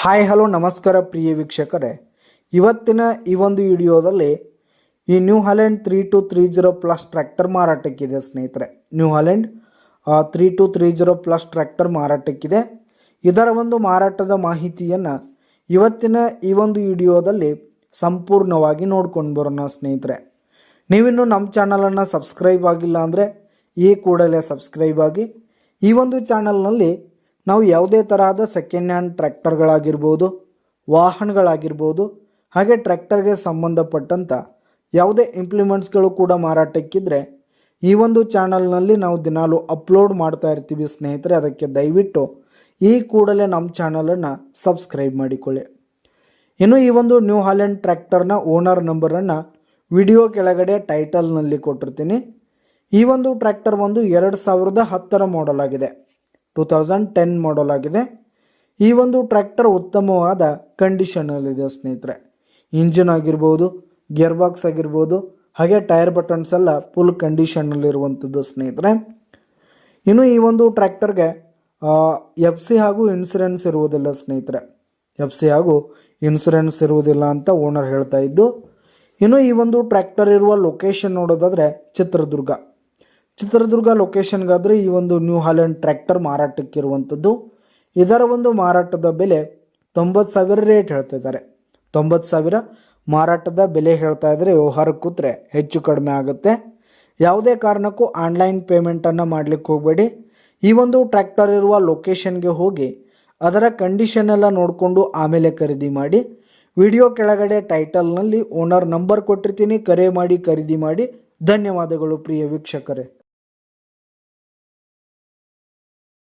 Hi hello ನಮಸ್ಕಾರ ಪ್ರಿಯ ವೀಕ್ಷಕರೇ, ಇವತ್ತಿನ ಈ ಒಂದು ವಿಡಿಯೋದಲ್ಲಿ ಈ ನ್ಯೂ ಹಾಲೆಂಡ್ 3230 ಪ್ಲಸ್ ಟ್ರ್ಯಾಕ್ಟರ್ ಮಾರಾಟಕ್ಕಿದೆ ಸ್ನೇಹಿತರೆ. ನ್ಯೂ ಹಾಲೆಂಡ್ 3230 ಪ್ಲಸ್ ಟ್ರ್ಯಾಕ್ಟರ್ ಮಾರಾಟಕ್ಕಿದೆ. ಇದರ ಒಂದು ಮಾರಾಟದ ಮಾಹಿತಿಯನ್ನು ಇವತ್ತಿನ ಈ ಒಂದು ವಿಡಿಯೋದಲ್ಲಿ ಸಂಪೂರ್ಣವಾಗಿ ನೋಡ್ಕೊಂಡು ಬರೋಣ ಸ್ನೇಹಿತರೆ. ನೀವಿನ್ನು ನಮ್ಮ ಚಾನಲನ್ನು ಸಬ್ಸ್ಕ್ರೈಬ್ ಆಗಿಲ್ಲ ಅಂದರೆ ಈ ಕೂಡಲೇ ಸಬ್ಸ್ಕ್ರೈಬ್ ಆಗಿ. ಈ ಒಂದು ಚಾನಲ್ನಲ್ಲಿ ನಾವು ಯಾವುದೇ ತರಹದ ಸೆಕೆಂಡ್ ಹ್ಯಾಂಡ್ ಟ್ರ್ಯಾಕ್ಟರ್ಗಳಾಗಿರ್ಬೋದು, ವಾಹನಗಳಾಗಿರ್ಬೋದು, ಹಾಗೆ ಟ್ರ್ಯಾಕ್ಟರ್ಗೆ ಸಂಬಂಧಪಟ್ಟಂಥ ಯಾವುದೇ ಇಂಪ್ಲಿಮೆಂಟ್ಸ್ಗಳು ಕೂಡ ಮಾರಾಟಕ್ಕಿದ್ರೆ ಈ ಒಂದು ಚಾನಲ್ನಲ್ಲಿ ನಾವು ದಿನಾಲು ಅಪ್ಲೋಡ್ ಮಾಡ್ತಾ ಇರ್ತೀವಿ ಸ್ನೇಹಿತರೆ. ಅದಕ್ಕೆ ದಯವಿಟ್ಟು ಈ ಕೂಡಲೇ ನಮ್ಮ ಚಾನಲನ್ನು ಸಬ್ಸ್ಕ್ರೈಬ್ ಮಾಡಿಕೊಳ್ಳಿ. ಇನ್ನು ಈ ಒಂದು ನ್ಯೂ ಹಾಲೆಂಡ್ ಟ್ರ್ಯಾಕ್ಟರ್ನ ಓನರ್ ನಂಬರನ್ನು ವಿಡಿಯೋ ಕೆಳಗಡೆ ಟೈಟಲ್ನಲ್ಲಿ ಕೊಟ್ಟಿರ್ತೀನಿ. ಈ ಒಂದು ಟ್ರ್ಯಾಕ್ಟರ್ ಒಂದು 2010 ಮಾಡಲ್ ಆಗಿದೆ, 2010 ಮಾಡಲ್ ಆಗಿದೆ. ಈ ಒಂದು ಟ್ರ್ಯಾಕ್ಟರ್ ಉತ್ತಮವಾದ ಕಂಡೀಷನಲ್ಲಿದೆ ಸ್ನೇಹಿತರೆ. ಇಂಜಿನ್ ಆಗಿರ್ಬೋದು, ಗೇರ್ ಬಾಕ್ಸ್ ಆಗಿರ್ಬೋದು, ಹಾಗೆ ಟೈರ್ ಬಟನ್ಸ್ ಎಲ್ಲ ಫುಲ್ ಕಂಡೀಷನಲ್ಲಿರುವಂಥದ್ದು ಸ್ನೇಹಿತರೆ. ಇನ್ನು ಈ ಒಂದು ಟ್ರ್ಯಾಕ್ಟರ್ಗೆ FC ಹಾಗೂ ಇನ್ಸೂರೆನ್ಸ್ ಇರುವುದಿಲ್ಲ ಸ್ನೇಹಿತರೆ. FC ಹಾಗೂ ಇನ್ಸೂರೆನ್ಸ್ ಇರುವುದಿಲ್ಲ ಅಂತ ಓನರ್ ಹೇಳ್ತಾ ಇದ್ದು. ಇನ್ನು ಈ ಒಂದು ಟ್ರ್ಯಾಕ್ಟರ್ ಇರುವ ಲೊಕೇಶನ್ ನೋಡೋದಾದರೆ ಚಿತ್ರದುರ್ಗ ಲೊಕೇಶನ್ಗಾದರೆ ಈ ಒಂದು ನ್ಯೂ ಹಾಲೆಂಡ್ ಟ್ರ್ಯಾಕ್ಟರ್ ಮಾರಾಟಕ್ಕಿರುವಂಥದ್ದು. ಇದರ ಒಂದು ಮಾರಾಟದ ಬೆಲೆ 90,000 ರೇಟ್ ಹೇಳ್ತಾ ಇದ್ದಾರೆ. 90,000 ಮಾರಾಟದ ಬೆಲೆ ಹೇಳ್ತಾ ಇದ್ದಾರೆ. ವ್ಯವಹಾರ ಕೂತ್ರೆ ಹೆಚ್ಚು ಕಡಿಮೆ ಆಗುತ್ತೆ. ಯಾವುದೇ ಕಾರಣಕ್ಕೂ ಆನ್ಲೈನ್ ಪೇಮೆಂಟನ್ನು ಮಾಡಲಿಕ್ಕೆ ಹೋಗಬೇಡಿ. ಈ ಒಂದು ಟ್ರ್ಯಾಕ್ಟರ್ ಇರುವ ಲೊಕೇಶನ್ಗೆ ಹೋಗಿ ಅದರ ಕಂಡೀಷನ್ ಎಲ್ಲ ನೋಡಿಕೊಂಡು ಆಮೇಲೆ ಖರೀದಿ ಮಾಡಿ. ವಿಡಿಯೋ ಕೆಳಗಡೆ ಟೈಟಲ್ನಲ್ಲಿ ಓನರ್ ನಂಬರ್ ಕೊಟ್ಟಿರ್ತೀನಿ, ಕರೆ ಮಾಡಿ ಖರೀದಿ ಮಾಡಿ. ಧನ್ಯವಾದಗಳು ಪ್ರಿಯ ವೀಕ್ಷಕರೇ.